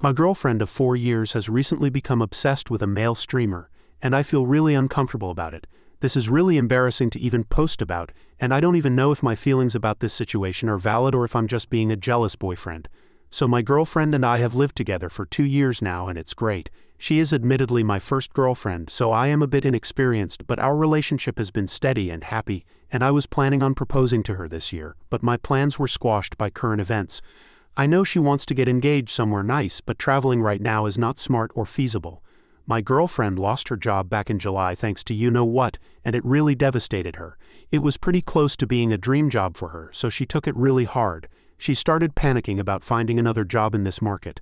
My girlfriend of 4 years has recently become obsessed with a male streamer, and I feel really uncomfortable about it. This is really embarrassing to even post about, and I don't even know if my feelings about this situation are valid or if I'm just being a jealous boyfriend. So my girlfriend and I have lived together for 2 years now, and it's great. She is admittedly my first girlfriend, so I am a bit inexperienced, but our relationship has been steady and happy, and I was planning on proposing to her this year, but my plans were squashed by current events. I know she wants to get engaged somewhere nice, but traveling right now is not smart or feasible. My girlfriend lost her job back in July thanks to you-know-what, and it really devastated her. It was pretty close to being a dream job for her, so she took it really hard. She started panicking about finding another job in this market.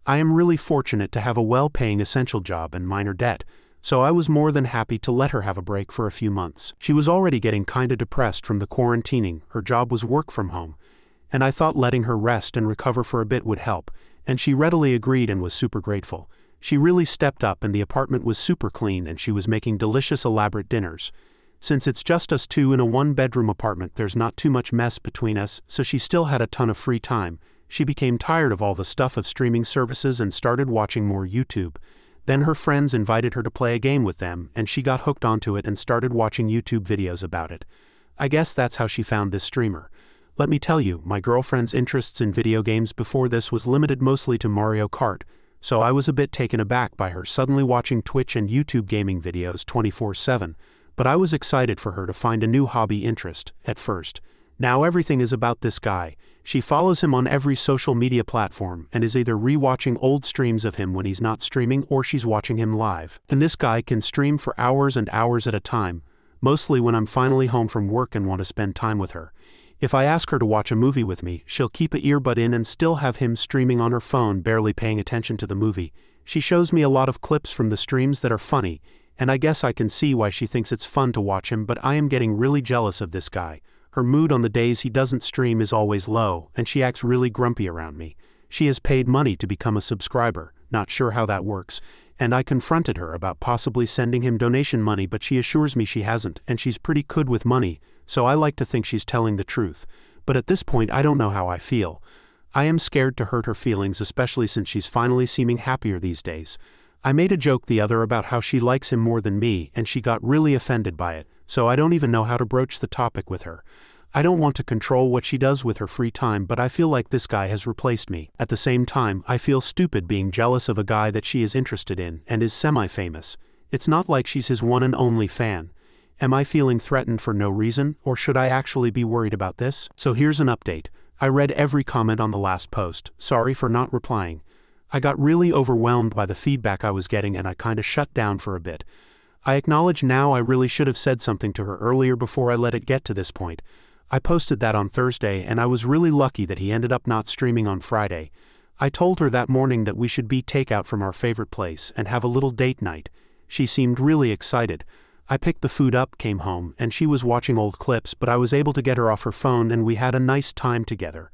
I am really fortunate to have a well-paying essential job and minor debt, so I was more than happy to let her have a break for a few months. She was already getting kinda depressed from the quarantining, her job was work from home, and I thought letting her rest and recover for a bit would help, and she readily agreed and was super grateful. She really stepped up, and the apartment was super clean, and she was making delicious elaborate dinners. Since it's just us two in a one-bedroom apartment, there's not too much mess between us, so she still had a ton of free time. She became tired of all the stuff of streaming services and started watching more YouTube. Then her friends invited her to play a game with them, and she got hooked onto it and started watching YouTube videos about it. I guess that's how she found this streamer. Let me tell you, my girlfriend's interests in video games before this was limited mostly to Mario Kart, so I was a bit taken aback by her suddenly watching Twitch and YouTube gaming videos 24/7, but I was excited for her to find a new hobby interest, at first. Now everything is about this guy. She follows him on every social media platform and is either re-watching old streams of him when he's not streaming or she's watching him live. And this guy can stream for hours and hours at a time, mostly when I'm finally home from work and want to spend time with her. If I ask her to watch a movie with me, she'll keep an earbud in and still have him streaming on her phone, barely paying attention to the movie. She shows me a lot of clips from the streams that are funny, and I guess I can see why she thinks it's fun to watch him, but I am getting really jealous of this guy. Her mood on the days he doesn't stream is always low, and she acts really grumpy around me. She has paid money to become a subscriber, not sure how that works, and I confronted her about possibly sending him donation money, but she assures me she hasn't, and she's pretty good with money, so I like to think she's telling the truth. But at this point I don't know how I feel. I am scared to hurt her feelings, especially since she's finally seeming happier these days. I made a joke the other about how she likes him more than me, and she got really offended by it, so I don't even know how to broach the topic with her. I don't want to control what she does with her free time, but I feel like this guy has replaced me. At the same time, I feel stupid being jealous of a guy that she is interested in and is semi-famous. It's not like she's his one and only fan. Am I feeling threatened for no reason, or should I actually be worried about this? So here's an update. I read every comment on the last post. Sorry for not replying. I got really overwhelmed by the feedback I was getting and I kinda shut down for a bit. I acknowledge now I really should have said something to her earlier before I let it get to this point. I posted that on Thursday, and I was really lucky that he ended up not streaming on Friday. I told her that morning that we should be takeout from our favorite place and have a little date night. She seemed really excited. I picked the food up, came home, and she was watching old clips, but I was able to get her off her phone and we had a nice time together.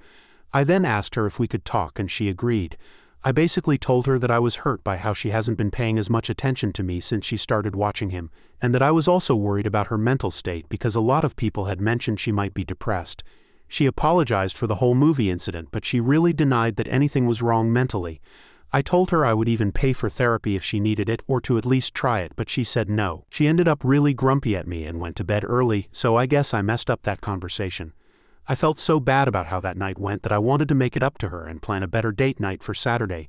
I then asked her if we could talk and she agreed. I basically told her that I was hurt by how she hasn't been paying as much attention to me since she started watching him, and that I was also worried about her mental state because a lot of people had mentioned she might be depressed. She apologized for the whole movie incident, but she really denied that anything was wrong mentally. I told her I would even pay for therapy if she needed it or to at least try it, but she said no. She ended up really grumpy at me and went to bed early, so I guess I messed up that conversation. I felt so bad about how that night went that I wanted to make it up to her and plan a better date night for Saturday.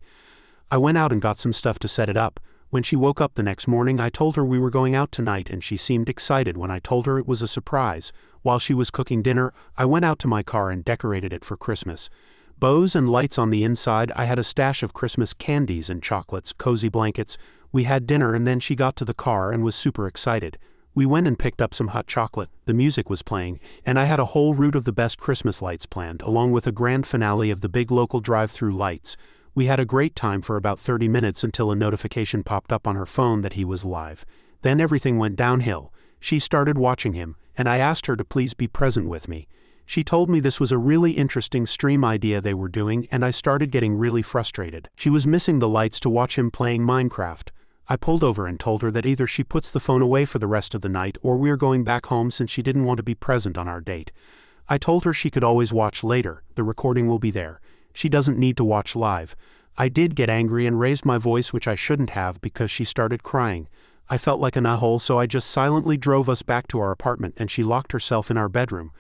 I went out and got some stuff to set it up. When she woke up the next morning, I told her we were going out tonight and she seemed excited when I told her it was a surprise. While she was cooking dinner, I went out to my car and decorated it for Christmas. Bows and lights on the inside. I had a stash of Christmas candies and chocolates, cozy blankets. We had dinner and then she got to the car and was super excited. We went and picked up some hot chocolate, the music was playing, and I had a whole route of the best Christmas lights planned, along with a grand finale of the big local drive-through lights. We had a great time for about 30 minutes until a notification popped up on her phone that he was live. Then everything went downhill. She started watching him, and I asked her to please be present with me. She told me this was a really interesting stream idea they were doing, and I started getting really frustrated. She was missing the lights to watch him playing Minecraft. I pulled over and told her that either she puts the phone away for the rest of the night or we're going back home since she didn't want to be present on our date. I told her she could always watch later, the recording will be there. She doesn't need to watch live. I did get angry and raised my voice, which I shouldn't have, because she started crying. I felt like an a-hole, so I just silently drove us back to our apartment and she locked herself in our bedroom.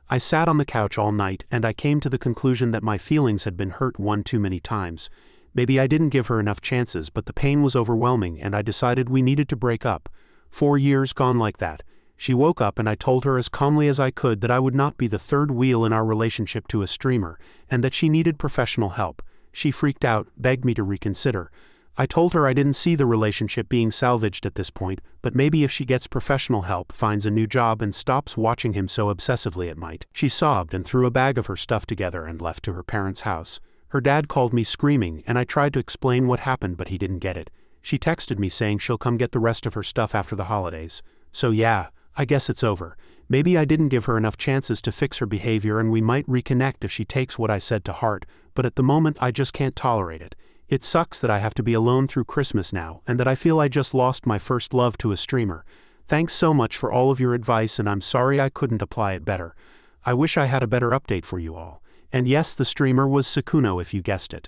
I sat on the couch all night and I came to the conclusion that my feelings had been hurt one too many times. Maybe I didn't give her enough chances, but the pain was overwhelming and I decided we needed to break up. 4 years gone like that. She woke up and I told her as calmly as I could that I would not be the third wheel in our relationship to a streamer and that she needed professional help. She freaked out, begged me to reconsider. I told her I didn't see the relationship being salvaged at this point, but maybe if she gets professional help, finds a new job and stops watching him so obsessively it might. She sobbed and threw a bag of her stuff together and left to her parents' house. Her dad called me screaming and I tried to explain what happened, but he didn't get it. She texted me saying she'll come get the rest of her stuff after the holidays. So yeah, I guess it's over. Maybe I didn't give her enough chances to fix her behavior and we might reconnect if she takes what I said to heart, but at the moment I just can't tolerate it. It sucks that I have to be alone through Christmas now and that I feel I just lost my first love to a streamer. Thanks so much for all of your advice and I'm sorry I couldn't apply it better. I wish I had a better update for you all. And yes, the streamer was Sukuna if you guessed it.